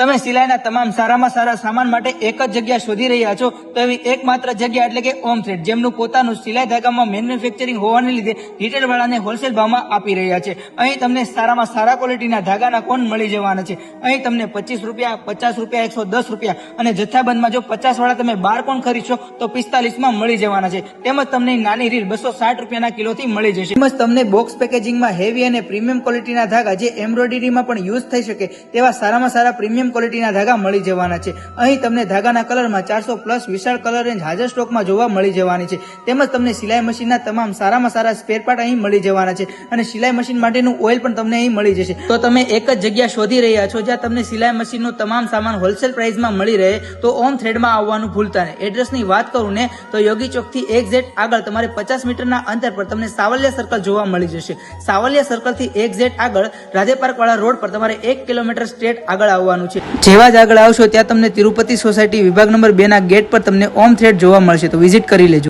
તમે સિલાઈના તમામ સારામાં સારા સામાન માટે એક જ જગ્યા શોધી રહ્યા છો તો એવી એકમાત્ર જગ્યા એટલે કે ઓમ થ્રેડ, જેમનું પોતાનું સિલાઈ ધાગામાં મેન્યુફેક્ચરિંગ હોવાને લીધે રિટેલ વાળાને હોલસેલ ભાવમાં આપી રહ્યા છે. અહીં તમને સારામાં સારા ક્વોલિટીના ધાગાના કોન મળી જવાના છે. અહીં તમને 25 રૂપિયા, 50 રૂપિયા, 110 રૂપિયા અને જથ્થાબંધમાં જો 50 વાળા તમે 12 કોન ખરીદશો તો 45 માં મળી જવાના છે. તેમજ તમને નાની રીલ 260 રૂપિયાના કિલોથી મળી જશે. તેમજ તમને બોક્સ પેકેજિંગમાં હેવી અને પ્રીમિયમ ક્વોલિટીના ધાગા જે એમ્બ્રોઇડરીમાં પણ યુઝ થઈ શકે તેવા સારામાં સારા પ્રીમિયમ ક્વોલિટીના ધાગા મળી જવાના છે. અહીં તમને ધાગાના કલરમાં 400+ વિશાળ કલર રેન્જ હાજર સ્ટોકમાં જોવા મળી જવાની છે. તેમજ તમને સિલાઈ મશીનના તમામ સારામાં સારા સ્પેર પાર્ટ અહીં મળી જવાના છે અને સિલાઈ મશીન માટેનું ઓઇલ પણ તમને અહીં મળી જશે. તો તમે એક જ જગ્યા શોધી રહ્યા છો જ્યાં તમને સિલાઈ મશીનનો તમામ સામાન હોલસેલ પ્રાઇસમાં મળી રહે તો ઓમ થ્રેડમાં આવવાનું ભૂલતા નહીં. એડ્રેસની વાત કરું ને તો યોગી ચોકથી એક્ઝેક્ટ આગળ તમારે 50 મીટરના અંતર પર તમને સાવલિયા સર્કલ જોવા મળી જશે. સાવલિયા સર્કલથી એક્ઝેક્ટ આગળ રાધે પાર્ક વાળા રોડ પર તમારે 1 કિલોમીટર સ્ટ્રેટ આગળ આવવાનું છે. જેવા જ આગળ આવશો ત્યાં તમને તિરુપતિ સોસાયટી વિભાગ નંબર 2 ના ગેટ પર તમને ઓમ થ્રેડ જોવા મળશે, તો વિઝિટ કરી લેજો.